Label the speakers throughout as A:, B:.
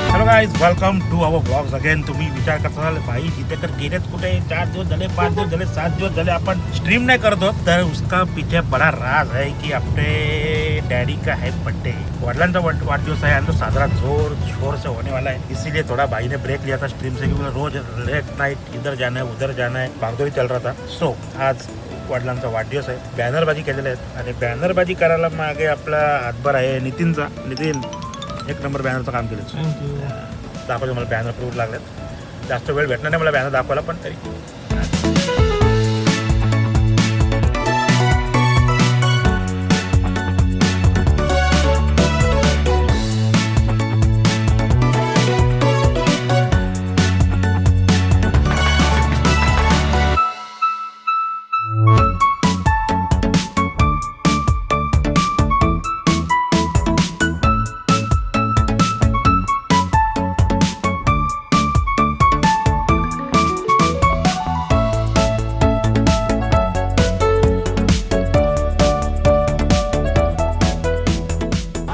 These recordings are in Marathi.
A: Hello guys, welcome to our blogs again. तुम्ही विचार करता भाई जिथे तर गेलेत कुठे, 4 दिवस झाले, 5 दिवस झाले, 7 दिवस झाले आपण स्ट्रीम नहीं करतो. तर उसका पीछे बड़ा राज है कि अपने डैडी का है बर्थडे. वडिलांचा वाढदिवस है, तो साजरा जोर शोर से होने वाला है. इसीलिए थोड़ा भाई ने ब्रेक लिया था स्ट्रीम से, क्योंकि रोज लेट नाइट इधर जाना है उधर जाना है, भागदौड़ी चल रहा था. सो आज वडिलांचा वाढदिवस आहे. बॅनरबाजी केलेले आहेत आणि बॅनरबाजी करायला मागे आपला हातभार आहे नितीनचा. नितीन एक नंबर बॅनरचं काम केलं. दाखवतो मला बॅनर प्रूफ लागलेत. जास्त वेळ भेटणार नाही मला बॅनर दाखवायला, पण तरी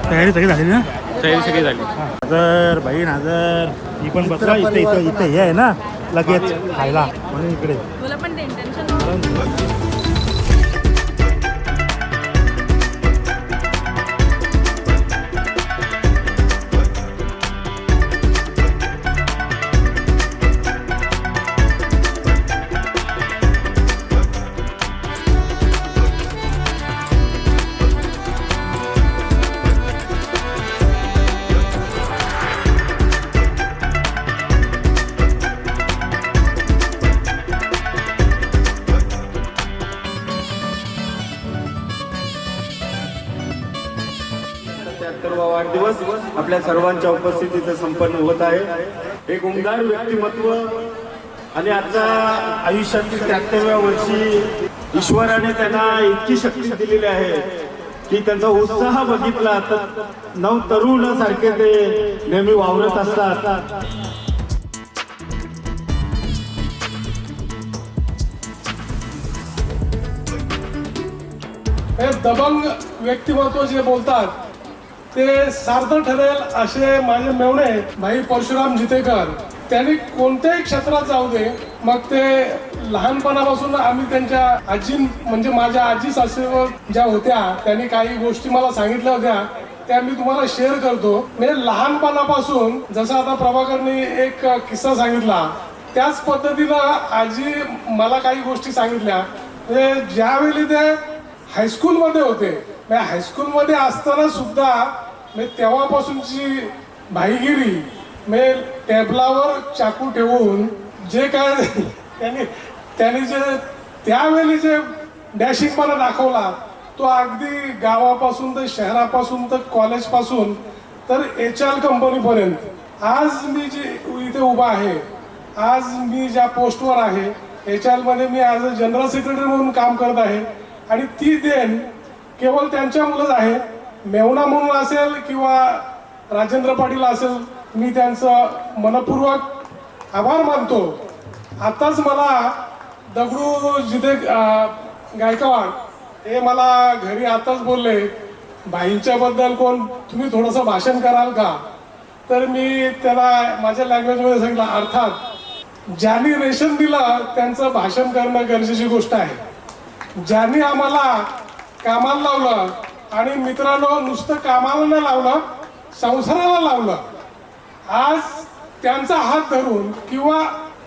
A: तयारी सगळी झाली ना?
B: तयारी सगळी झाली.
A: हजर बहीण हजर. ही पण बसला इथे इथे इथे हे आहे ना लगेच खायला म्हणून इकडे.
C: तुला पण टेन्शन
D: वाढदिवस आपल्या सर्वांच्या उपस्थितीत संपन्न होत आहे. एक उमदार व्यक्तिमत्व आणि आता आयुष्यातील 73व्या वर्षी ईश्वराने त्यांना इतकी शक्ती दिलेली आहे की त्यांचा उत्साह बघितला तर नव तरुण सारखे ते नेहमी वावरत असतात.
E: हे दबंग व्यक्तिमत्व जे बोलतात ते सार्थ ठरेल असे माझे मेवणे भाई परशुराम जितेकर. त्यांनी कोणत्याही क्षेत्रात जाऊ दे, मग ते लहानपणापासून आम्ही त्यांच्या आजी म्हणजे माझ्या आजी सासरेवर ज्या होत्या त्यांनी काही गोष्टी मला सांगितल्या होत्या त्या मी तुम्हाला शेअर करतो. म्हणजे लहानपणापासून जसं आता प्रभाकरनी एक किस्सा सांगितला त्याच पद्धतीनं आजी मला काही गोष्टी सांगितल्या. म्हणजे ज्यावेळी ते हायस्कूलमध्ये होते, हायस्कूलमध्ये असताना सुद्धा तेव्हापासूनची भाईगिरी टेबलावर चाकू ठेवून जे काय त्यांनी जे त्यावेळी जे डॅशिंगपणा दाखवला तो अगदी गावापासून तर शहरापासून तर कॉलेजपासून तर HR कंपनीपर्यंत आज मी जे इथे उभा आहे, आज मी ज्या पोस्टवर आहे HR मध्ये मी ॲज अ जनरल सेक्रेटरी म्हणून काम करत आहे. आणि ती देण केवळ त्यांच्यामुळेच आहे. मेवणा म्हणून असेल किंवा राजेंद्र पाटील असेल, मी त्यांचं मनपूर्वक आभार मानतो. आताच मला दगडू जिथे गायकवाड हे मला घरी आताच बोलले भाईंच्याबद्दल कोण तुम्ही थोडंसं भाषण कराल का. तर मी त्याला माझ्या लँग्वेजमध्ये सांगितलं अर्थात ज्यांनी रेशन दिलं त्यांचं भाषण करणं गरजेची गोष्ट आहे. ज्यांनी आम्हाला कामाला लावलं आणि मित्रांनो नुसतं कामाला नाही लावलं, संसाराला लावलं. आज त्यांचा हात धरून किंवा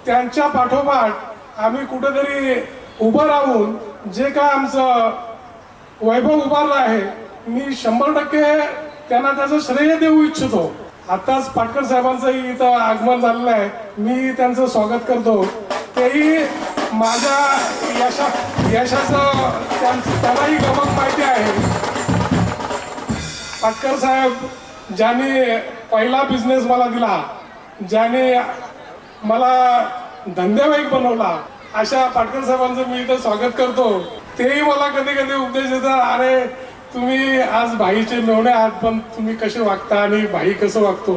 E: त्यांच्या पाठोपाठ आम्ही कुठेतरी उभं राहून जे काय आमचं वैभव उभारलं आहे, मी 100% त्यांना त्याचं श्रेय देऊ इच्छितो. आताच पाटकर साहेबांचंही इथं आगमन झालेलं आहे, मी त्यांचं स्वागत करतो. तेही माझ्या यशाचं त्यांनाही गमक माहिती आहे. पाटकर साहेब ज्यांनी पहिला बिझनेस मला दिला, ज्याने मला धंदेवाईक बनवला, अशा पाटकर साहेबांचं मी इथं स्वागत करतो. तेही मला कधी कधी उपदेश देतात, अरे तुम्ही आज भाईचे मेवणे आहात पण तुम्ही कसे वागता आणि भाई कसं वागतो.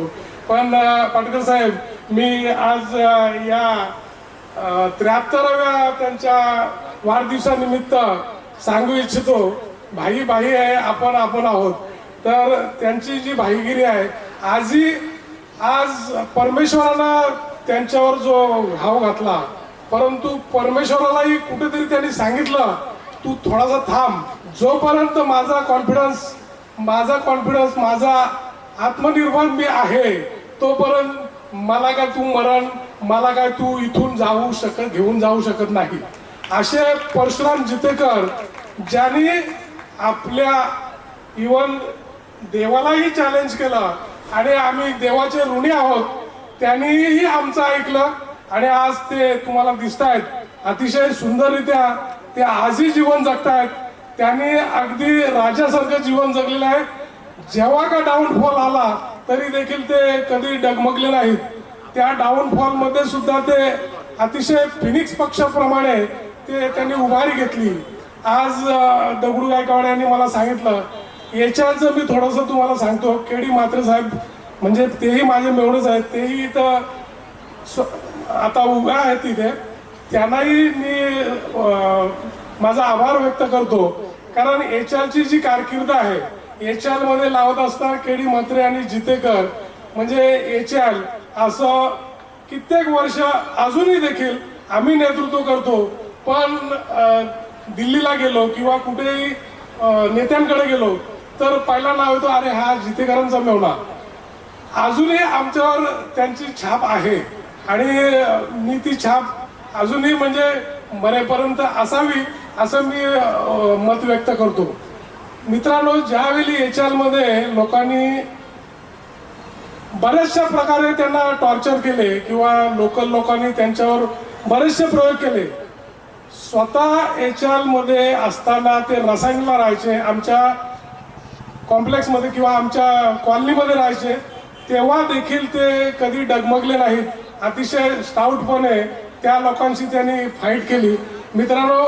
E: पण पाटकर साहेब मी आज या 73व्या त्यांच्या वाढदिवसानिमित्त सांगू इच्छितो, भाई भाई आहे, आपण आपण आहोत. तर त्यांची जी भाईगिरी आहे आजही आज परमेश्वरानं त्यांच्यावर जो घाव घातला, परंतु परमेश्वरालाही कुठेतरी त्यांनी सांगितलं तू थोडासा थांब, जोपर्यंत माझा कॉन्फिडन्स माझा आत्मनिर्भर मी आहे तोपर्यंत मला काय तू मरण, मला काय तू इथून घेऊन जाऊ शकत नाही. असे परशुराम जितेकर ज्यांनी आपल्या इवन देवालाही चॅलेंज केलं आणि आम्ही देवाचे ऋणी आहोत, त्यांनीही आमचं ऐकलं आणि आज ते तुम्हाला दिसत आहेत अतिशय सुंदररित्या ते आजही जीवन जगतायत. त्यांनी अगदी राजासारखं जीवन जगलेलं आहे. जेव्हा का डाऊनफॉल आला तरी देखील ते कधी डगमगले नाहीत. त्या डाऊनफॉल मध्ये सुद्धा ते अतिशय फिनिक्स पक्षाप्रमाणे त्यांनी उभारी घेतली. आज दगडू गायकवाड यांनी मला सांगितलं, याच्याचं मी थोडंसं तुम्हाला सांगतो. केडी म्हात्रे साहेब म्हणजे तेही माझे मेवणेच आहेत, तेही इथं आता उभ्या आहेत तिथे. त्यांनाही मी माझा आभार व्यक्त करतो, कारण एचआरची जी कारकीर्द आहे, एचआर मध्ये लावत असताना केडी म्हात्रे आणि जितेकर म्हणजे एचआर असं कित्येक वर्ष अजूनही देखील आम्ही नेतृत्व करतो. पण दिल्लीला गेलो किंवा कुठेही नेत्यांकडे गेलो तर पहिला नाव येतो, अरे हा जितेकरांचा मेवणा. अजूनही आमच्यावर त्यांची छाप आहे आणि मी ती छाप अजूनही म्हणजे मरेपर्यंत असावी असं मी मत व्यक्त करतो. मित्रांनो, ज्यावेळी एचआर मध्ये लोकांनी बऱ्याचशा प्रकारे त्यांना टॉर्चर केले किंवा लोकल लोकांनी त्यांच्यावर बरेचसे प्रयोग केले, स्वतः एचआर मध्ये असताना ते रसायनला राहायचे, आमच्या कॉम्प्लेक्समध्ये किंवा आमच्या कॉलनीमध्ये राहायचे, तेव्हा देखील ते कधी डगमगले नाहीत. अतिशय स्टाऊटपणे त्या लोकांशी त्यांनी फाईट केली. मित्रांनो,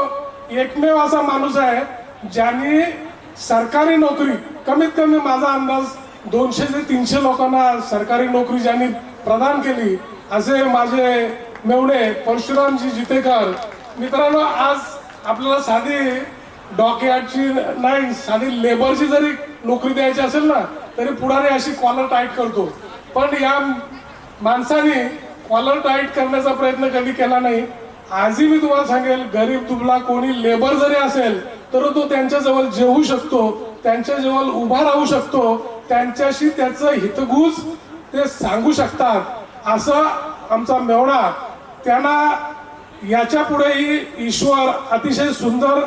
E: एकमेव असा माणूस आहे ज्यांनी सरकारी नोकरी, कमीत कमी माझा अंदाज 200 ते 300 लोकांना सरकारी नोकरी ज्यांनी प्रदान केली, असे माझे मेवणे परशुरामजी जितेकर. मित्रांनो, आज आपल्याला साधी डॉकयार्डची नाही, साधी लेबरची जरी नोकरी द्यायची असेल ना तरी पुढारी अशी कॉलर टाईट करतो, पण या माणसाने कॉलर टाईट करण्याचा प्रयत्न कधी केला नाही. आजही मी तुम्हाला सांगेल, गरीब दुबळा कोणी लेबर जरी असेल तर तो त्यांच्याजवळ जेवू शकतो, त्यांच्याजवळ उभा राहू शकतो, त्यांच्याशी त्याचं हितगुज ते सांगू शकतात. असं आमचा मेवणा, त्यांना याच्या पुढेही ईश्वर अतिशय सुंदर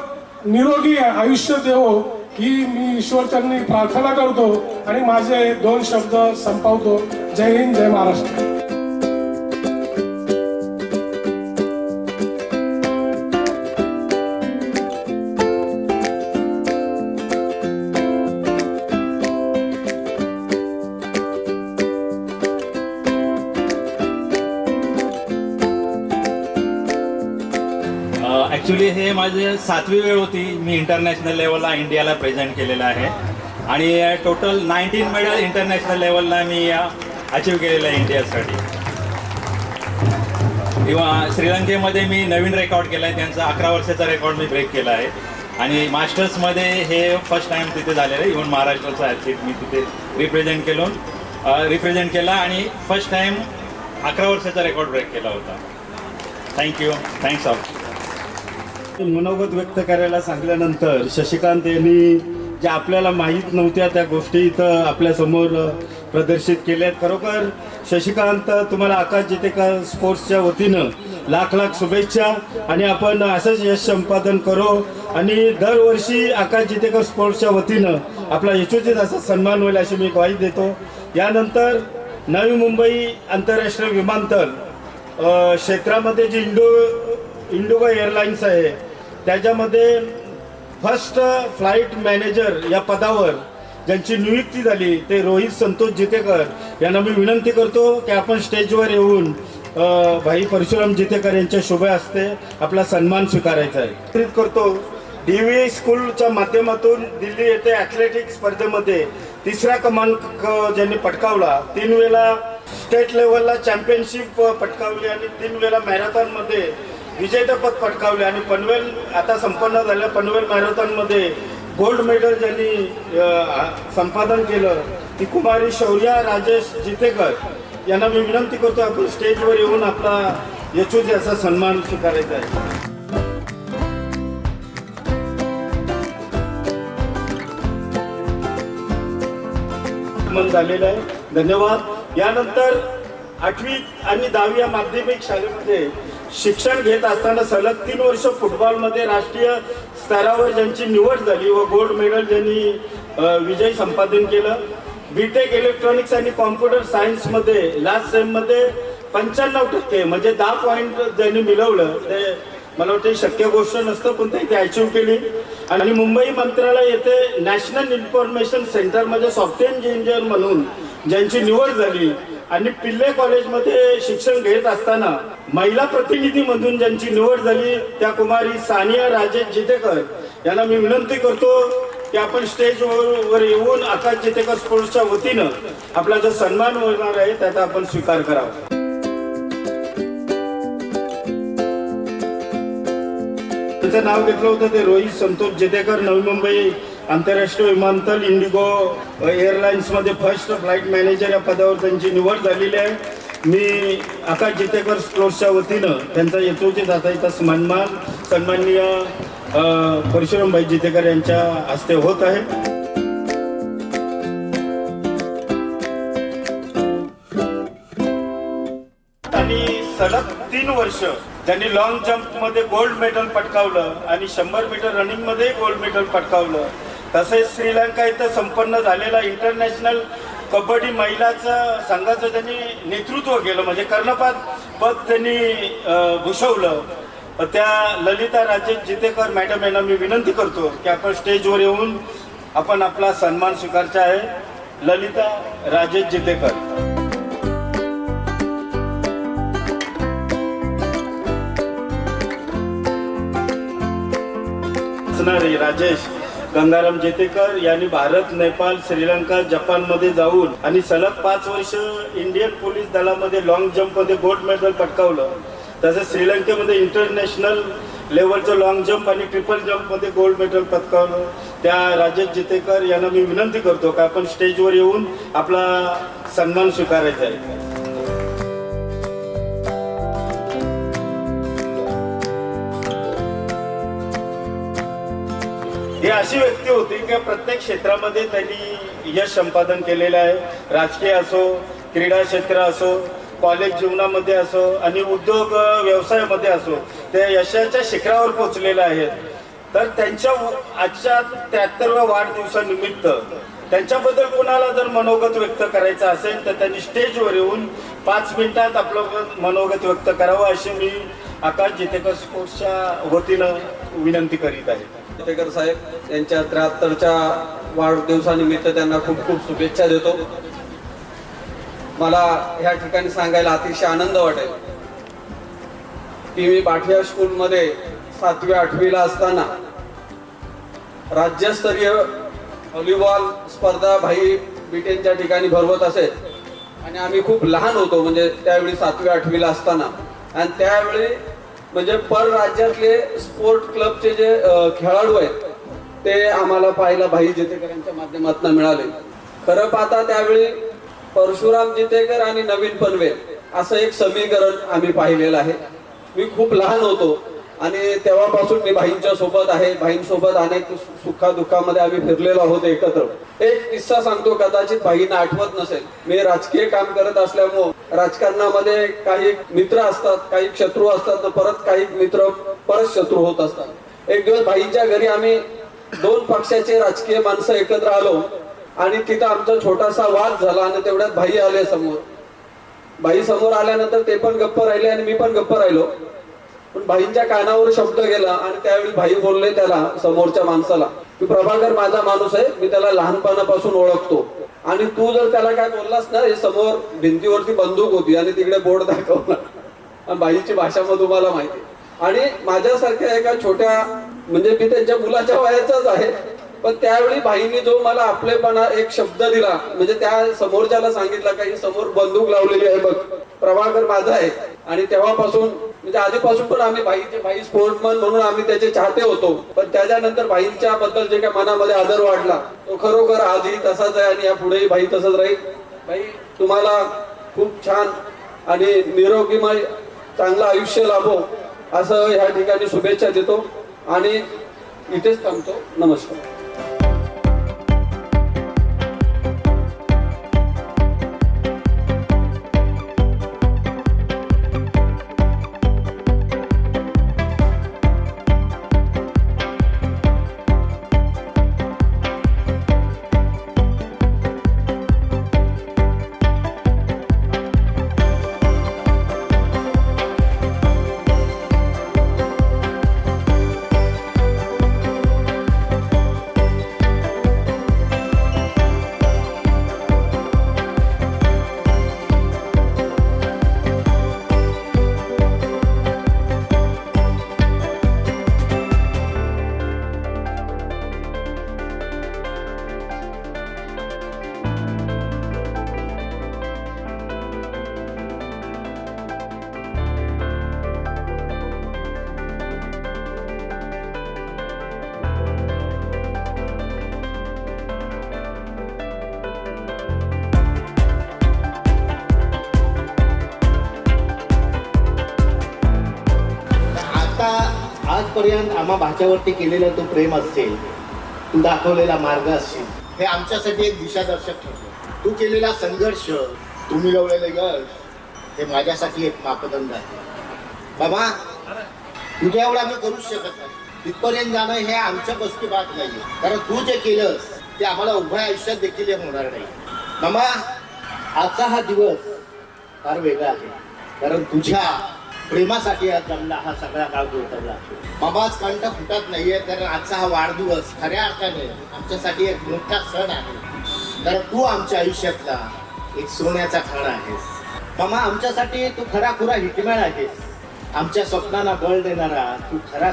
E: निरोगी आयुष्य देवो ही मी ईश्वरचरणी प्रार्थना करतो आणि माझे 2 शब्द संपवतो. जय हिंद, जय महाराष्ट्र.
B: ॲक्च्युली हे माझे 7वी वेळ होती. मी इंटरनॅशनल लेवलला इंडियाला प्रेझेंट केलेलं आहे आणि टोटल 19 मेडल इंटरनॅशनल लेवलला मी अचीव केलेलं आहे इंडियासाठी. किंवा श्रीलंकेमध्ये मी नवीन रेकॉर्ड केला आहे, त्यांचा 11 वर्षाचा रेकॉर्ड मी ब्रेक केला आहे. आणि मास्टर्समध्ये हे फर्स्ट टाईम तिथे झालेलं आहे. इव्हन महाराष्ट्राचा ॲथलीट मी तिथे रिप्रेझेंट केला आणि फर्स्ट टाईम 11 वर्षाचा रेकॉर्ड ब्रेक केला होता. Thank you, thanks all.
D: मनोगत व्यक्त करायला सांगितल्यानंतर शशिकांत यांनी ज्या आपल्याला माहीत नव्हत्या त्या गोष्टी इथं आपल्यासमोर प्रदर्शित केल्यात. खरोखर शशिकांत, तुम्हाला आकाश जितेकर स्पोर्ट्सच्या वतीनं लाख लाख शुभेच्छा आणि आपण असंच यश संपादन करो आणि दरवर्षी आकाश जितेकर स्पोर्ट्सच्या वतीनं आपला यशोचित असा सन्मान होईल अशी मी ग्वाही देतो. यानंतर नवी मुंबई आंतरराष्ट्रीय विमानतळ क्षेत्रामध्ये जी इंडिगो एअरलाइन्स आहे त्याच्यामध्ये फर्स्ट फ्लाईट मॅनेजर या पदावर ज्यांची नियुक्ती झाली ते रोहित संतोष जितेकर यांना मी विनंती करतो की आपण स्टेजवर येऊन भाई परशुराम जितेकर यांच्या शुभ हस्ते आपला सन्मान स्वीकारायचा आहे. करतो DV स्कूलच्या माध्यमातून दिल्ली येथे ॲथलेटिक्स स्पर्धेमध्ये 3रा क्रमांक ज्यांनी पटकावला, 3 वेळा स्टेट लेवलला चॅम्पियनशिप पटकावली आणि 3 वेळा मॅरेथॉनमध्ये विजेतेपद पटकावले आणि पनवेल आता संपन्न झालं. पनवेल मॅरेथॉनमध्ये गोल्ड मेडल ज्यांनी संपादन केलं ती कुमारी शौर्या राजेश जितेकर. यांना मी विनंती करतो आपण स्टेजवर येऊन आपला यशोजी असा सन्मान स्वीकारायचा आहे. झालेला आहे. धन्यवाद. यानंतर 8वी आणि 10वी या माध्यमिक शाळेमध्ये शिक्षण घेत असताना सलग 3 वर्ष फुटबॉलमध्ये राष्ट्रीय स्तरावर ज्यांची निवड झाली व गोल्ड मेडल ज्यांनी विजय संपादन केलं. बीटेक इलेक्ट्रॉनिक्स आणि कॉम्प्युटर सायन्समध्ये लास्ट सेममध्ये 95% म्हणजे 10 पॉईंट ज्यांनी मिळवलं ते मला वाटतं शक्य गोष्ट नसतं पण ते अचीव्ह केली. आणि मुंबई मंत्रालय येथे नॅशनल इन्फॉर्मेशन सेंटरमध्ये सॉफ्टवेअर इंजिनियर म्हणून ज्यांची निवड झाली आणि पिल्ले कॉलेजमध्ये शिक्षण घेत असताना महिला प्रतिनिधीमधून ज्यांची निवड झाली त्या कुमारी सानिया राजेश जितेकर यांना मी विनंती करतो की आपण स्टेजवर येऊन आकाश जितेकर स्पोर्ट्सच्या वतीनं आपला जो सन्मान होणार आहे त्याचा आपण स्वीकार करावा. त्यांचं नाव घेतलं होतं ते रोहित संतोष जितेकर. नवी मुंबई आंतरराष्ट्रीय विमानतळ इंडिगो एअरलाइन्समध्ये फर्स्ट फ्लाईट मॅनेजर या पदावर त्यांची निवड झालेली आहे. मी आकाश जितेकर स्पोर्ट्सच्या वतीनं त्यांचा यशोजी जाथाचा सन्माननीय परशुरामभाई जितेकर यांच्या हस्ते होत आहे. आणि सलग 3 वर्ष त्यांनी लॉंग जम्प मध्ये गोल्ड मेडल पटकावलं आणि 100 मीटर रनिंग मध्ये गोल्ड मेडल पटकावलं. तसेच श्रीलंका इथं संपन्न झालेला इंटरनॅशनल कबड्डी महिलाचा संघाचं त्यांनी नेतृत्व केलं म्हणजे कर्णपात पद त्यांनी भूषवलं. त्या ललिता राजेश जितेकर मॅडम यांना मी विनंती करतो की आपण स्टेजवर येऊन आपण आपला सन्मान स्वीकारचा आहे. ललिता राजेश जितेकर. राजेश गंगाराम जितेकर यांनी भारत, नेपाळ, श्रीलंका, जपानमध्ये जाऊन आणि सलग 5 वर्ष इंडियन पोलीस दलामध्ये लॉंग जम्प मध्ये गोल्ड मेडल पटकावलं. तसेच श्रीलंकेमध्ये इंटरनॅशनल लेवलचं लॉंग जम्प आणि ट्रिपल जम्प मध्ये गोल्ड मेडल पटकावलं. त्या राजेश जितेकर यांना मी विनंती करतो की आपण स्टेजवर येऊन आपला सन्मान स्वीकारायचा आहे. ही अशी व्यक्ती होती की प्रत्येक क्षेत्रामध्ये त्यांनी यश संपादन केलेलं आहे. राजकीय असो, क्रीडा क्षेत्र असो, कॉलेज जीवनामध्ये असो आणि उद्योग व्यवसायामध्ये असो ते यशाच्या शिखरावर पोहोचलेले आहेत. तर त्यांच्या आजच्या 73व्या वाढदिवसानिमित्त त्यांच्याबद्दल कोणाला जर मनोगत व्यक्त करायचं असेल तर त्यांनी स्टेजवर येऊन 5 मिनिटात आपलं मनोगत व्यक्त करावं अशी मी आकाश जितेकर स्पोर्ट्सच्या वतीनं विनंती करीत आहे.
F: जितेकर साहेब यांच्या 73च्या वाढदिवसानिमित्त त्यांना खूप खूप शुभेच्छा देतो. मला ह्या ठिकाणी सांगायला अतिशय आनंद वाटेल की मी पाठिया स्कूलमध्ये 7वी 8वीला असताना राज्यस्तरीय व्हॉलीबॉल स्पर्धा भाई बीटेनच्या ठिकाणी भरवत असेल आणि आम्ही खूप लहान होतो म्हणजे त्यावेळी 7वी 8वीला असताना. आणि त्यावेळी म्हणजे परराज्यातले स्पोर्ट क्लबचे जे खेळाडू आहेत ते आम्हाला पाहायला भाई जितेकर यांच्या माध्यमातून मिळाले. खरं पाहता त्यावेळी परशुराम जितेकर आणि नवीन पनवेल असं एक समीकरण आम्ही पाहिलेलं आहे. मी खूप लहान होतो आणि तेव्हापासून मी भाईंच्या सोबत आहे. भाईंसोबत अनेक सुखादुःखामध्ये आम्ही फिरलेलो आहोत एकत्र. एक किस्सा सांगतो, कदाचित भाईंना आठवत नसेल. मी राजकीय काम करत असल्यामुळे राजकारणामध्ये काही मित्र असतात, काही शत्रू असतात, तर परत काही मित्र परत शत्रू होत असतात. एक दिवस भाईंच्या घरी आम्ही 2 पक्षाचे राजकीय माणसं एकत्र आलो आणि तिथं आमचा छोटासा वाद झाला आणि तेवढ्यात भाई आले समोर. भाई समोर आल्यानंतर ते पण गप्प राहिले आणि मी पण गप्प राहिलो. पण भाईंच्या कानावर शब्द गेला आणि त्यावेळी भाई बोलले त्याला समोरच्या माणसाला की प्रभाकर माझा माणूस आहे, मी त्याला लहानपणापासून ओळखतो आणि तू जर त्याला काय बोललास ना, हे समोर भिंतीवरती बंदूक होती आणि तिकडे बोर्ड दाखवला आणि भाईची भाषा मग तुम्हाला माहिती. आणि माझ्यासारख्या एका छोट्या म्हणजे मी त्यांच्या मुलाच्या वयाचाच आहे पण त्यावेळी भाईंनी जो मला आपलेपणा एक शब्द दिला म्हणजे त्या समोरच्याला सांगितलं काही समोर बंदूक लावलेली आहे बघ, प्रभाकर माझा आहे. आणि तेव्हापासून म्हणजे आधीपासून पण आम्ही भाई स्पोर्ट्समन म्हणून आम्ही त्याचे चाहते होतो. पण त्याच्यानंतर भाईंच्या बद्दल जे काय मनामध्ये आदर वाढला तो खरोखर आजही तसाच आहे आणि यापुढेही भाई तसंच राहील. भाई तुम्हाला खूप छान आणि निरोगीमय चांगलं आयुष्य लाभो असं ह्या ठिकाणी शुभेच्छा देतो आणि इथेच थांबतो. नमस्कार.
G: आजपर्यंत आम्हा भाच्यावरती केलेला तो प्रेम असेल, तू दाखवलेला मार्ग असेल, हे आमच्यासाठी एक दिशादर्शक ठरतो. तू केलेला संघर्ष, तू मिळवलेले यश, हे माझ्यासाठी एक मापदंड आहे. बाबा, तुझ्या एवढं आम्ही करूच शकत नाही. तिथपर्यंत जाणं हे आमच्या बसकी बात नाही, कारण तू जे केलंस ते आम्हाला उभ्या आयुष्यात देखील होणार नाही. मामा, आजचा हा दिवस फार वेगळा आहे, कारण तुझ्या प्रेमासाठी आज जमला हा सगळा काळ जोडला. मामाच कंठ फुटत नाहीये, कारण आजचा हा वाढदिवस खऱ्या अर्थाने आमच्यासाठी एक मोठा सण आहे, कारण तू आमच्या आयुष्यातला एक सोन्याचा खडा आहेस. मामा, आमच्यासाठी तू खराखुरा हिटमॅन आहेस. आमच्या स्वप्नांना बळ देणारा तू खरा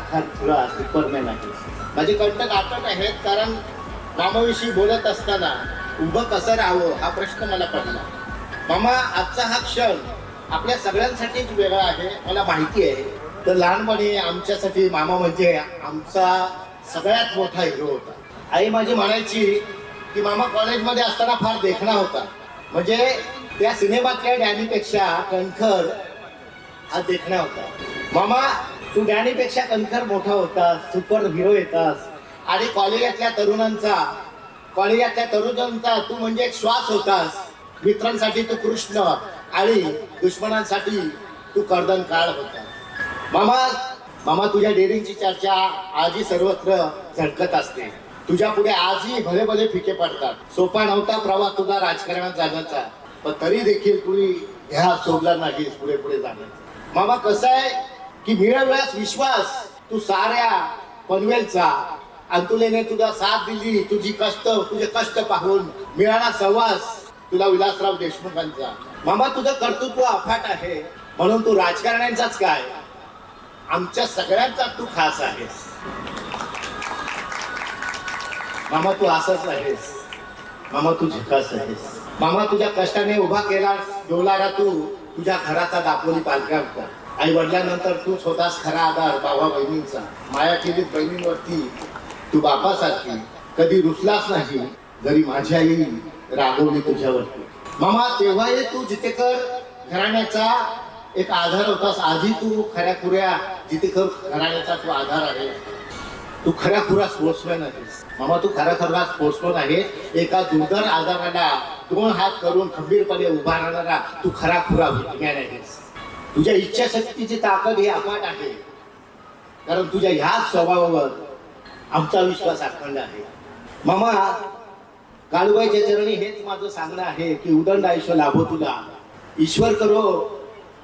G: सुपरमॅन आहेस. माझे कंठ काटत आहेत, कारण मामाविषयी बोलत असताना उभं कसं राहावं हा प्रश्न मला पडला. मामा, आजचा हा क्षण आपल्या सगळ्यांसाठीच वेगळा आहे, मला माहिती आहे. तर लहानपणी आमच्यासाठी मामा म्हणजे आमचा सगळ्यात मोठा हिरो होता. आई माझी म्हणायची की मामा कॉलेजमध्ये असताना फार देखणा होता, म्हणजे त्या सिनेमातल्या डॅनीपेक्षा कणखर हा देखणा होता. मामा, तू डॅनीपेक्षा कणखर मोठा होता, सुपर हिरो येतास, आणि कॉलेजातल्या तरुणांचा तू म्हणजे एक श्वास होतास. मित्रांसाठी तू कृष्ण आणि दुश्मनांसाठी तू कर्दन काळ होता. मामा, तुझ्या डेअरिंगची चर्चा आजही सर्वत्र झळकत असते. तुझ्या पुढे आजही भले भले फिके पडतात. सोपा नव्हता प्रवास तुझा राजकारणात जाण्याचा, पण तरी देखील तुम्ही ह्या सोडला नाहीस पुढे पुढे जाण्याचा. मामा, कसं आहे की मिळवल्यास विश्वास तू साऱ्या पनवेलचा, अंतुलेने तुझा साथ दिली, तुझे कष्ट पाहून मिळाला सहवास तुला विलासराव देशमुखांचा. मामा, तुझं कर्तृत्व अफाट आहे, म्हणून तू राजकारण्यांचाच काय आमच्या सगळ्यांचा तू खास आहेस. मामा, तू असंच आहेस. मामा, तू झकास आहेस. मामा, तुझ्या कष्टाने उभा केला डोलारा तू तुझ्या घराचा दापोली पालखा होता. आई वडिलांनंतर तूच होतास खरा आधार भावा बहिणींचा. माया केली बहिणींवरती तू बापासारखी, कधी रुसलास नाही, जरी माझी आई रागवली तुझ्यावरती. मामा, तेव्हाही तू जितेकर घराण्याचा एक आधार होतास. आधी तू खऱ्याखुऱ्या जितेकर घराण्याचा तू आधार आहे. तू खऱ्याखुरा स्पोर्ट्समॅन आहेस. मामा, तू खऱ्याखुरा स्पोर्ट्समॅन आहे. एका दुर्धर आजाराला 2 हात करून खंबीरपणे उभा राहणारा तू खराखुरा हिटमॅन आहेस. तुझ्या इच्छाशक्तीची ताकद ही अफाट आहे, कारण तुझ्या ह्याच स्वभावावर आमचा विश्वास अखंड आहे. मामा, काळूबाईच्या चरणी हेच माझं सांगणं आहे की उदंड आयुष्य लाभो तुला, ईश्वर करो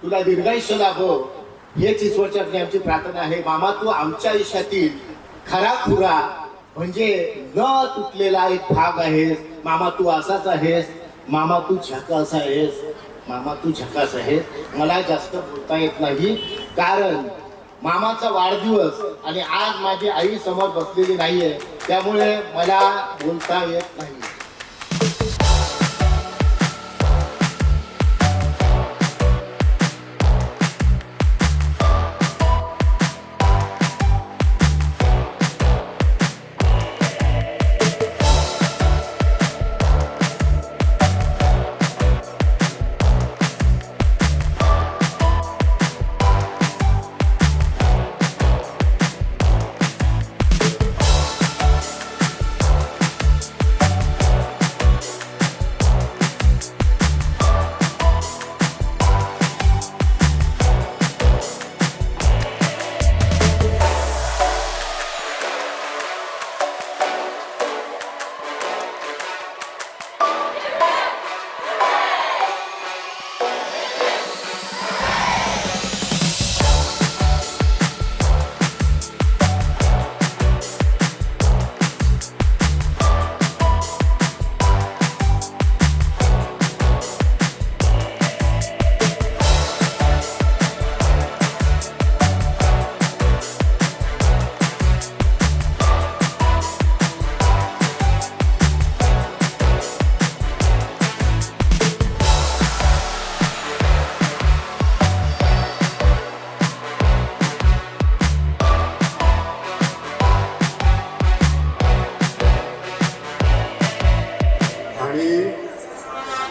G: तुला दीर्घायुष्य लाभो, हेच ईश्वरचरणी आमची प्रार्थना आहे. मामा, तू आमच्या आयुष्यातील खराखुरा म्हणजे न तुटलेला एक भाग आहेस. मामा, तू असाच आहेस. मामा, तू झकास आहेस. मामा, तू झकास आहेस. मला जास्त बोलता येत नाही, कारण मामाचा वाढदिवस आणि आज माझी आई समोर बसलेली नाहीये, त्यामुळे मला बोलता येत नाही.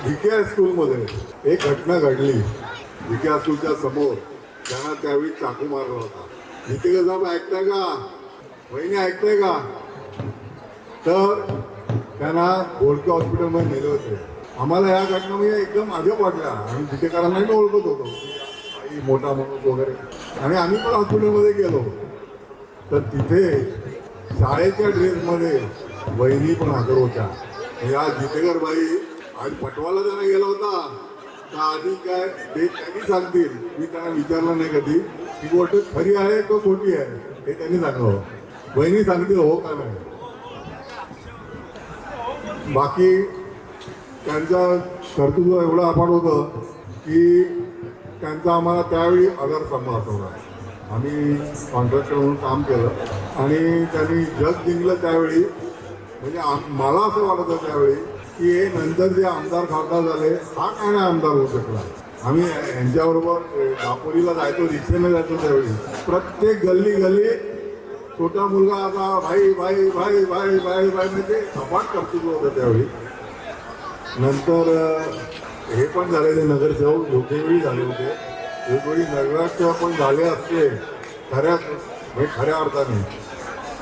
H: विके हायस्कूलमध्ये एक घटना घडली. विके हायस्कूलच्या समोर त्यांना त्यावेळी चाकू मारला होता. जितेकर साहेब ऐकताय का? वहिनी ऐकताय का? तर त्यांना बोडके हॉस्पिटलमध्ये नेले होते. आम्हाला या घटना म्हणजे एकदम अजब वाटल्या. आम्ही जितेकरांना मी ओळखत होतो, काही मोठा माणूस वगैरे, आणि आम्ही पण हॉस्पिटलमध्ये गेलो. तर तिथे शाळेच्या ड्रेसमध्ये वहिनी पण हजर होत्या. या जितेकर बाई आज पटवाला त्यांना गेला होता का आधी काय ते त्यांनी सांगतील. मी त्यांना विचारलं नाही कधी ही गोष्ट खरी आहे का खोटी आहे, हे त्यांनी सांगावं. वहिनी सांगतील हो का नाही. बाकी त्यांचा कर्तृत्व एवढं अफाट होतं की त्यांचा आम्हाला त्यावेळी आधारस्तंभ असावा. आम्ही कॉन्ट्रॅक्टर म्हणून काम केलं आणि त्यांनी जग जिंकलं त्यावेळी. म्हणजे मला असं वाटत होतं त्यावेळी की हे नंतर जे आमदार खासदार झाले हा काय नाही आमदार होऊ शकला. आम्ही यांच्याबरोबर दापोलीला जायचो, रिक्षेने जायचो. त्यावेळी प्रत्येक गल्ली गल्ली छोटा मुलगा आता भाई भाई भाई भाई भाई भाई म्हणजे सपाट कर्तृत्व होतं त्यावेळी. नंतर हे पण झालेले नगरसेवक योग्यवेळी झाले होते. वेगवेगळी नगराध्यक्ष पण झाले असते खऱ्या अर्थाने.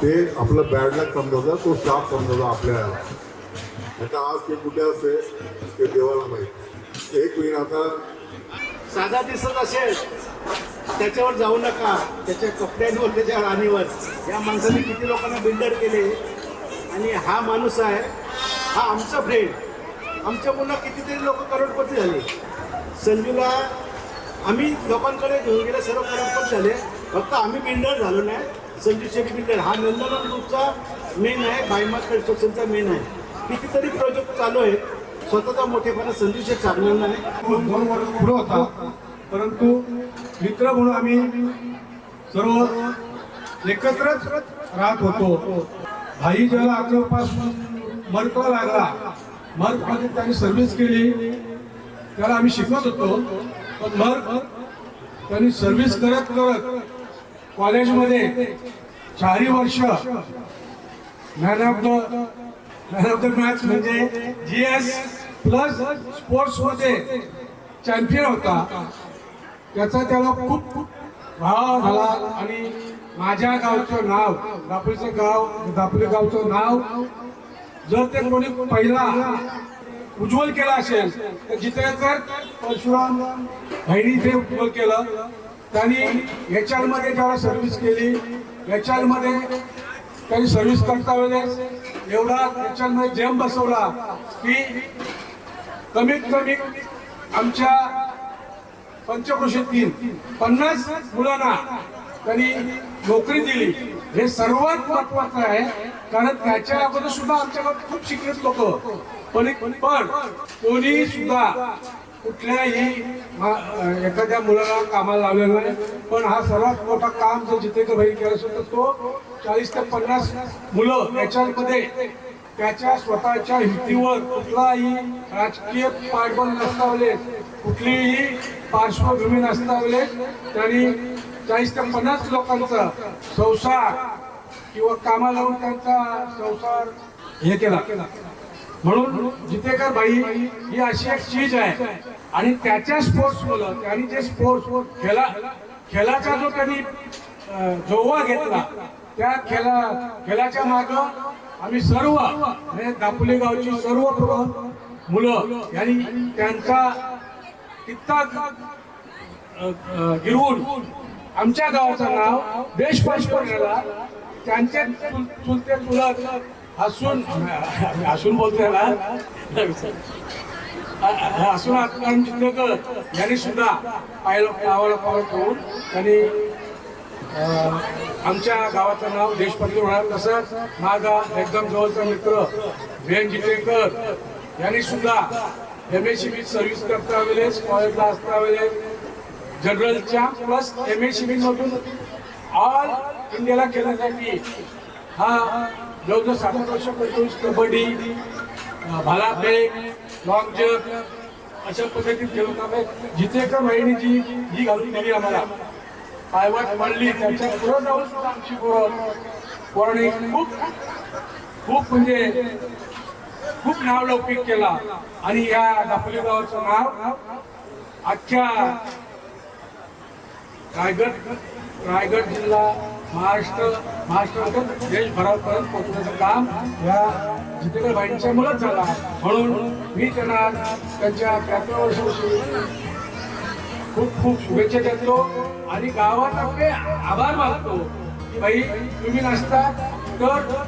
H: ते आपलं बॅड लक समजायचं, तो शाप समजायचा आपल्या. आता आज ते कुठे असते ते देवाला माहिती. एक मिनिट आता
D: साधा दिसत असेल त्याच्यावर जाऊ नका. त्याच्या कपड्यांवर, त्याच्या राणीवर. या माणसाने किती लोकांना बिल्डर केले. आणि हा माणूस आहे, हा आमचा फ्रेंड. आमच्या मुलं कितीतरी लोक करोडपती झाले. संजूला आम्ही लोकांकडे घेऊन गेले, सर्व करोडपती झाले. फक्त आम्ही बिल्डर झालो नाही. संजू शेट्टी बिल्डर हा नंदनवन ग्रुपचा मेन आहे, बायमात कन्स्ट्रक्शनचा मेन आहे. कितीतरी प्रोजेक्ट चालू आहेत. स्वतःचा मोठेपणा संजू शेट्टी चांगला नाही.
E: 2 वर्ष पुढे होता, परंतु मित्र म्हणून आम्ही सर्व एकत्रच राहत होतो. भाई ज्याला अकरापासून मर्कला लागला, मर्कमध्ये त्यांनी सर्व्हिस केली, त्याला आम्ही शिकवत होतो. पण मर्क त्यांनी सर्व्हिस करत करत कॉलेजमध्ये 4 वर्ष मॅन ऑफ द मॅच म्हणजे GS प्लस स्पोर्ट्समध्ये चॅम्पियन होता. त्याचा त्याला खूप भाव झाला. आणि माझ्या गावचं नाव, दापोली गावचं नाव जर ते कोणी पहिला उज्ज्वल केला असेल तर जितेकर परशुराम भाईनी ते उज्ज्वल केलं. त्यांनी HR मध्ये ज्याला सर्व्हिस केली, HR मध्ये त्यांनी सर्व्हिस करता वेळेस एवढा HR मध्ये जेम बसवला की कमीत कमी आमच्या पंचक्रोशीतील 50 मुलांना त्यांनी नोकरी दिली. हे सर्वात महत्वाचं आहे, कारण त्याच्या अगोदर सुद्धा आमच्याकडे खूप शिकलेत लोक, पण कोणी सुद्धा कुठल्याही एखाद्या मुलाला कामाला लावलेलं नाही. पण हा सर्वात मोठा काम जर जितेकर भाई केलं असेल तर तो 40 ते 50 मुलं याच्यामध्ये त्याच्या स्वतःच्या हिमतीवर कुठलाही राजकीय पाठबळ नसतावले, कुठलीही पार्श्वभूमी नसतावले त्यांनी 40 ते 50 लोकांचा संसार किंवा कामाला लावून त्यांचा संसार हे केला. म्हणून जितेकर भाई ही अशी एक चीज आहे. आणि त्याच्या स्पोर्ट्स मुलं त्यांनी जे स्पोर्ट्स खेळाचा जो त्यांनी जोवा घेतला, त्या खेळाच्या माग आम्ही सर्व म्हणजे दापोली गावची सर्व मुलं यांनी त्यांचा कित्ता गिरवून आमच्या गावाचं नाव देशपास केला. त्यांचे चुलते चुलत हसून बोलतोय ना, हसून आत्मान जितेकर यांनी सुद्धा गावाला पावलं ठेवून त्यांनी आमच्या गावाचं नाव देशपातळीवर होणार. तसंच माझा एकदम जवळचा मित्र वेन जितेकर यांनी सुद्धा MSCB सर्व्हिस करता वेळेस, कॉलेजला असता वेळेस जनरलच्या प्लस MSCB मधून ऑल इंडियाला खेळण्यासाठी हा जवळजवळ 7 वर्ष कबड्डी, भालाफेक, लॉंग जंप अशा पद्धतीत खेळत आम्ही. जितेकर भाईनी जी घालून दिली आम्हाला, पायवाट पडली त्यांच्या पुढे जाऊन सुद्धा आमची पोरांनी खूप म्हणजे खूप नावलौकिक केला आणि या दापोली गावाचं नाव अख्ख्या रायगड जिल्हा महाराष्ट्र देशभरापर्यंत पोहोचण्याचं काम या जितेकर बाईंच्या मुळेच झाला. म्हणून मी त्यांना त्यांच्या 73 वर्षाची खूप खूप शुभेच्छा देतो आणि गावात आपले आभार मानतो की बाई तुम्ही नसता तर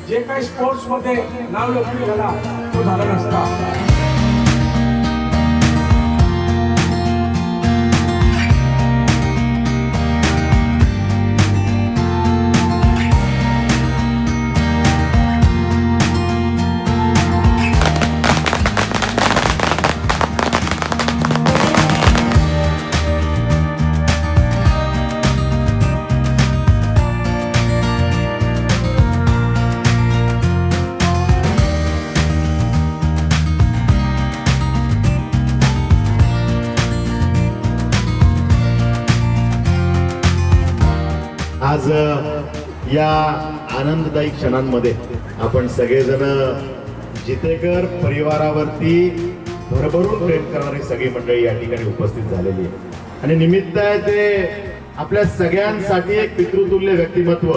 E: जे काही स्पोर्ट्स मध्ये नाव लौकिक झाला तो झाला नसता.
I: आज या आनंददायी क्षणांमध्ये आपण सगळेजण जितेकर परिवारावरती भरभरून प्रेम करणारी सगळी मंडळी या ठिकाणी उपस्थित झालेली आहे आणि निमित्त आहे ते आपल्या सगळ्यांसाठी एक पितृतुल्य व्यक्तिमत्व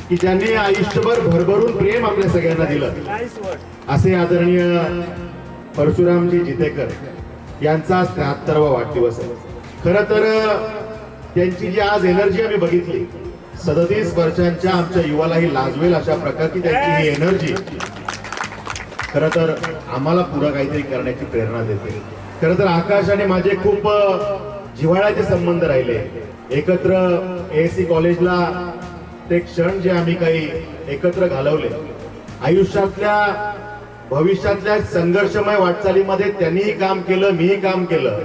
I: की ज्यांनी आयुष्यभर भरभरून प्रेम आपल्या सगळ्यांना दिलं असे आदरणीय परशुरामजी जितेकर यांचा 73वा वाढदिवस आहे. खरं तर त्यांची जी आज एनर्जी आम्ही बघितली 37 वर्षांच्या आमच्या युवालाही लाजवेल अशा प्रकारची त्यांची ही एनर्जी खरं तर आम्हाला पुढे काहीतरी करण्याची प्रेरणा देते. खरं तर आकाश आणि माझे खूप जिव्हाळ्याचे संबंध राहिले. एकत्र ASC कॉलेजला ते क्षण जे आम्ही काही एकत्र घालवले आयुष्यातल्या भविष्यातल्या संघर्षमय वाटचालीमध्ये त्यांनीही काम केलं मीही काम केलं.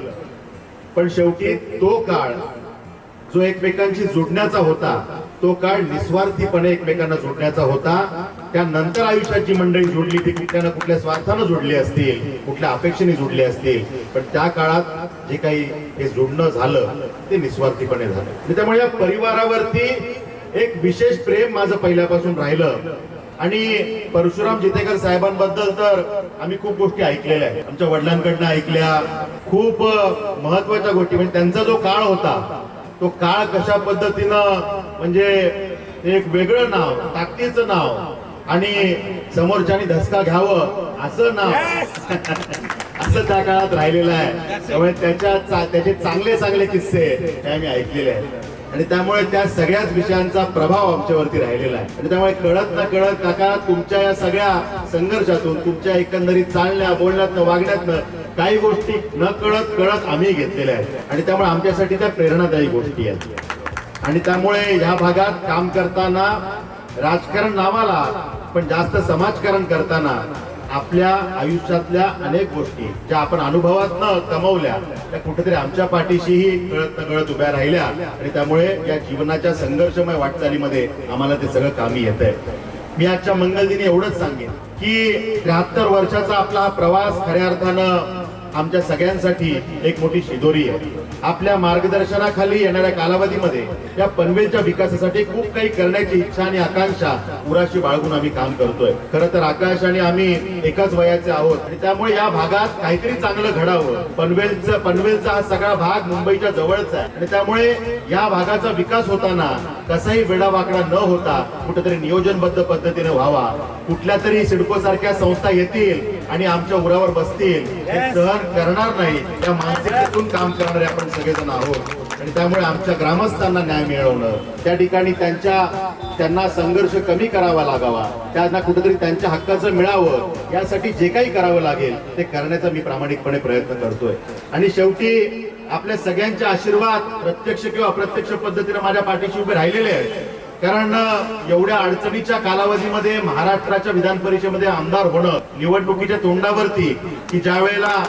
I: पण शेवटी तो काळ जो एकमेकांशी जोडण्याचा होता तो काळ निस्वार्थीपणे एकमेकांना जोडण्याचा होता. त्यानंतर आयुष्याची मंडळी जोडली ती कुठल्या ना कुठल्या स्वार्थानं जोडली असतील कुठल्या अपेक्षेने जोडली असतील पण त्या काळात जे काही हे जोडणं झालं ते निस्वार्थीपणे झालं. आणि त्यामुळे या परिवारावरती एक विशेष प्रेम माझं पहिल्यापासून राहिलं. आणि परशुराम जितेकर साहेबांबद्दल तर आम्ही खूप गोष्टी ऐकलेल्या आहेत. आमच्या वडिलांकडनं ऐकल्या खूप महत्वाच्या गोष्टी. म्हणजे त्यांचा जो काळ होता तो काळ कशा पद्धतीनं म्हणजे एक वेगळं नाव ताकदीचं नाव आणि समोरच्यानी धसका घ्यावं असं नाव असं त्या काळात राहिलेलं आहे. त्यामुळे त्याचे चांगले चांगले किस्से हे आम्ही ऐकलेले आहेत आणि त्यामुळे त्या सगळ्याच विषयांचा प्रभाव आमच्यावरती राहिलेला आहे. आणि त्यामुळे कळत न कळत काका तुमच्या या सगळ्या संघर्षातून तुमच्या एकंदरीत चालण्या बोलण्यातनं वागण्यातनं काही गोष्टी न कळत कळत आम्ही घेतलेल्या आहेत आणि त्यामुळे आमच्यासाठी त्या प्रेरणादायी गोष्टी आहेत. आणि त्यामुळे या भागात काम करताना राजकारण नावाला पण जास्त समाजकारण करताना आपल्या आयुष्यातल्या अनेक गोष्टी ज्या आपण अनुभवातनं कमवल्या त्या कुठेतरी आमच्या पाठीशीही कळत न कळत उभ्या राहिल्या आणि त्यामुळे या जीवनाच्या संघर्षमय वाटचालीमध्ये आम्हाला ते सगळं कामी येत आहे. मी आजच्या मंगलदिनी एवढंच सांगेन की 73 वर्षाचा आपला हा प्रवास खऱ्या अर्थानं आमच्या सगळ्यांसाठी एक मोठी शिदोरी आहे. आपल्या मार्गदर्शनाखाली येणाऱ्या कालावधीमध्ये या पनवेलच्या विकासासाठी खूप काही करण्याची इच्छा आणि आकांक्षा उराशी बाळगून आम्ही काम करतोय. खरं तर आकाश आणि आम्ही एकाच वयाचे आहोत आणि त्यामुळे या भागात काहीतरी चांगलं घडावं. पनवेलचा हा सगळा भाग मुंबईच्या जवळचा आहे आणि त्यामुळे या भागाचा विकास होताना कसाही वेडावाकडा न होता कुठेतरी नियोजनबद्ध पद्धतीने व्हावा. कुठल्या तरी सिडको सारख्या संस्था येतील आणि आमच्या उरावर बसतील हे सहन करणार नाही. या मानसिकतेतून काम करणारे आपण सगळेजण आहोत आणि त्यामुळे आमच्या ग्रामस्थांना न्याय मिळवणं त्या ठिकाणी त्यांना संघर्ष कमी करावा लागावा त्यांना कुठेतरी त्यांच्या हक्काचं मिळावं यासाठी जे काही करावं लागेल ते करण्याचा मी प्रामाणिकपणे प्रयत्न करतोय. आणि शेवटी आपल्या सगळ्यांचे आशीर्वाद प्रत्यक्ष किंवा अप्रत्यक्ष पद्धतीने माझ्या पाठीशी उभे राहिलेले आहेत. कारण एवढ्या अडचणीच्या कालावधीमध्ये महाराष्ट्राच्या विधान परिषदेमध्ये आमदार होणं निवडणुकीच्या तोंडावरती की ज्या वेळेला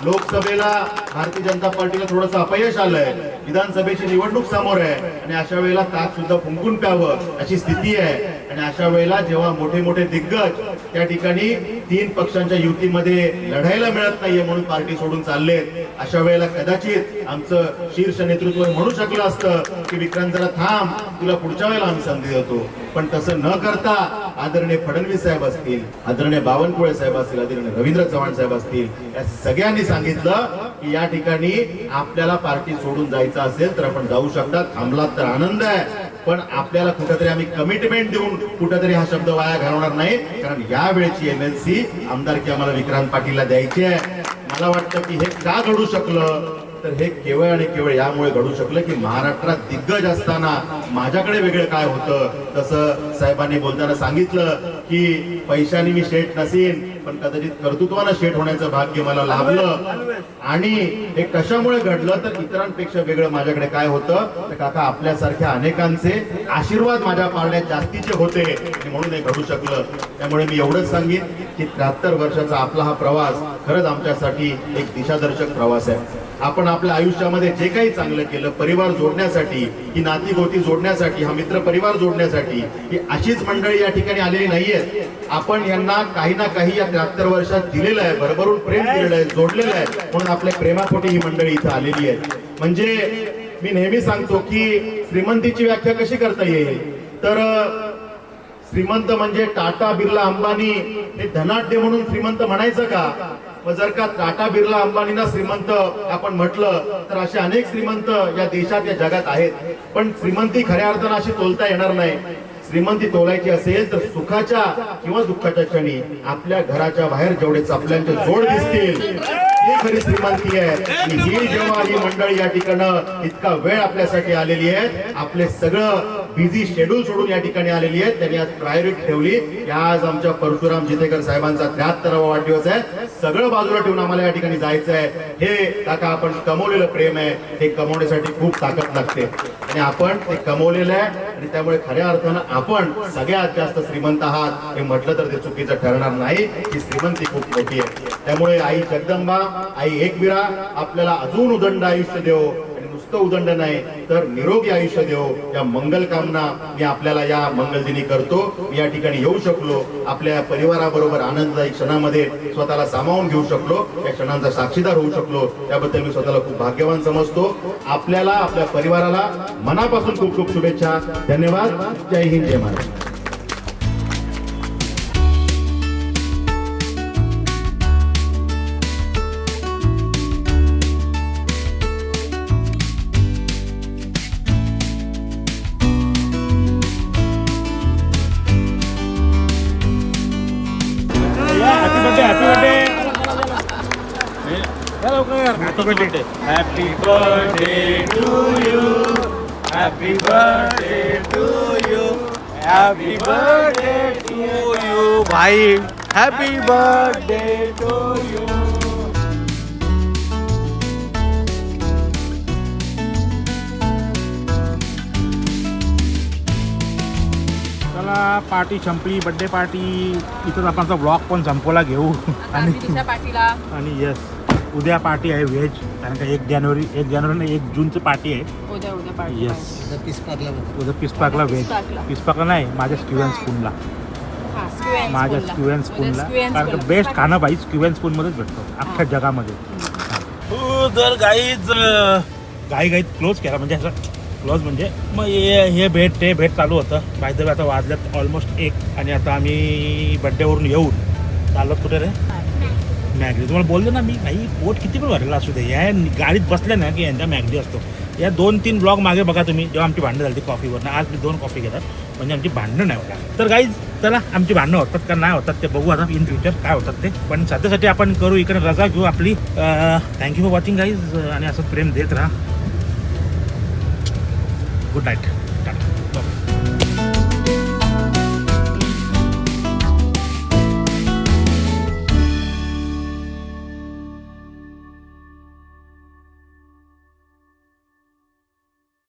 I: लोकसभेला भारतीय जनता पार्टीला थोडंसं अपयश आलंय, विधानसभेची निवडणूक समोर आहे आणि अशा वेळेला ताक सुद्धा फुंकून प्यावं अशी स्थिती आहे. आणि अशा वेळेला जेव्हा मोठे मोठे दिग्गज त्या ठिकाणी 3 पक्षांच्या युतीमध्ये लढायला मिळत नाहीये म्हणून पार्टी सोडून चाललेत, अशा वेळेला कदाचित आमचं शीर्ष नेतृत्व म्हणू शकलं असतं की विक्रांत जरा थांब, तुला पुढच्या वेळेला आम्ही संधी देतो. पण तसं न करता आदरणीय फडणवीस साहेब असतील, आदरणीय बावनकुळे साहेब असतील, आदरणीय रवींद्र चव्हाण साहेब असतील, या सगळ्यांनी सांगितलं की या ठिकाणी आपल्याला पार्टी सोडून जायचं असेल तर आपण जाऊ शकता, थांबलात तर आनंद आहे, पण आपल्याला कुठेतरी आम्ही कमिटमेंट देऊन कुठेतरी हा शब्द वाया घालवणार नाही. कारण या वेळची MLC आमदारकी आम्हाला विक्रांत पाटीलला द्यायची आहे. मला वाटतं की हे का घडू शकलं तर हे केवळ आणि केवळ यामुळे घडू शकलं की महाराष्ट्रात दिग्गज असताना माझ्याकडे वेगळं काय होतं. तसं साहेबांनी बोलताना सांगितलं की पैशाने मी शेठ नसीन, पण कदाचित कर्तृत्वानं शेठ होण्याचं भाग्य मला लाभलं. आणि हे कशामुळे घडलं तर इतरांपेक्षा वेगळं माझ्याकडे काय होतं तर काका आपल्यासारख्या अनेकांचे आशीर्वाद माझ्या पारड्यात जास्तीचे होते आणि म्हणून हे घडू शकलं. त्यामुळे मी एवढंच सांगेन की 73 वर्षाचा आपला हा प्रवास खरंच आमच्यासाठी एक दिशादर्शक प्रवास आहे. आपण आपल्या आयुष्यामध्ये जे काही चांगलं केलं, परिवार जोडण्यासाठी, ही नाती गोती जोडण्यासाठी, हा मित्र परिवार जोडण्यासाठी, ही अशीच मंडळी या ठिकाणी आलेली नाहीये. आपण यांना काही ना काही या 73 वर्षात दिलेलं आहे, भरभरून प्रेम दिलेलं आहे, जोडलेलं आहे, म्हणून आपल्या प्रेमापोटी ही मंडळी इथं आलेली आहे. म्हणजे मी नेहमी सांगतो की श्रीमंतीची व्याख्या कशी करता येईल तर श्रीमंत म्हणजे टाटा, बिर्ला, अंबानी हे धनाढ्य म्हणून श्रीमंत म्हणायचं का? मग जर का टाटा, बिर्ला, अंबानींना श्रीमंत आपण म्हटलं तर असे अनेक श्रीमंत या देशात, या जगात आहेत. पण श्रीमंती खऱ्या अर्थानं अशी तोलता येणार नाही. श्रीमंती तोलायची असेल तर सुखाच्या किंवा दुःखाच्या क्षणी आपल्या घराच्या बाहेर जेवढे चपल्यांचे जोड दिसतील ही खरी श्रीमंती आहे. आणि ही जेव्हा ही मंडळी या ठिकाणं इतका वेळ आपल्यासाठी आलेली आहे, आपले सगळं बिझी शेड्यूल सोडून या ठिकाणी आलेली आहेत, त्यांनी आज प्रायोरिटी ठेवली. आज आमच्या परशुराम जितेकर साहेबांचा 73वा वाढदिवस आहे. सगळं बाजूला ठेवून आम्हाला या ठिकाणी जायचं आहे. हे काका आपण कमवलेलं प्रेम आहे, हे कमवण्यासाठी खूप ताकद लागते आणि आपण ते कमवलेलं आहे. आणि त्यामुळे खऱ्या अर्थानं आपण सगळ्यात जास्त श्रीमंत आहात हे म्हटलं तर ते चुकीचं ठरणार नाही. ही श्रीमंती खूप मोठी आहे. त्यामुळे आई जगदंबा, आई एकविरा आपल्याला अजून उदंड आयुष्य देव, आणि नुसतं उदंड नाही तर निरोगी आयुष्य देव, या मंगल कामना मी आपल्याला या मंगलदिनी करतो. मी या ठिकाणी येऊ शकलो, आपल्या परिवाराबरोबर आनंददायी क्षणामध्ये स्वतःला सामावून घेऊ शकलो, या क्षणांचा साक्षीदार होऊ शकलो, त्याबद्दल मी स्वतःला खूप भाग्यवान समजतो. आपल्याला, आपल्या परिवाराला मनापासून खूप खूप शुभेच्छा. धन्यवाद. जय हिंद, जय Maharashtra.
A: Happy birthday to you. Happy birthday to you. Happy birthday to you, भाई. Happy birthday to you. चला, पार्टी संपली, बर्थडे पार्टी. इथंच आपण ब्लॉग पण संपवला घेऊ. आणि येस, उद्या पार्टी आहे व्हेज, कारण का 1 जानेवारी नाही 1 जूनचं पार्टी आहे.
C: उद्या पार्टी.
A: येस, उद्या पिसपाकला व्हेज. पिसपाकला नाही, माझ्या स्क्युएन स्पूनला. माझ्या स्क्युएन स्पूनला, कारण का बेस्ट खाणं बाई स्क्युएन स्पूनमध्येच भेटतो अख्ख्या जगामध्ये. तर गाईत क्लोज केला, म्हणजे असं क्लोज म्हणजे मग हे भेट ते भेट चालू होतं. बाय आता वाजल्यात ऑलमोस्ट 1 आणि आता आम्ही बड्डेवरून येऊन चाललो कुठे रे मॅगडी. तुम्हाला बोललो ना मी, नाही पोट किती पण भरलेला असू दे, या गाडीत बसल्या ना की यांचा मॅगडी असतो. या 2-3 ब्लॉग मागे बघा तुम्ही, जेव्हा आमची भांडणं झाली कॉफीवरनं. आज मी 2 कॉफी घेतात, म्हणजे आमची भांडणं नाही होतात. तर गाईज चला, आमची भांडणं होतात का नाही होतात ते बघू आता इन फ्युचर काय होतात ते. पण सध्यासाठी आपण करू इकडे रजा घेऊ आपली. थँक्यू फॉर वॉचिंग गाईज, आणि असं प्रेम देत राहा. Good night.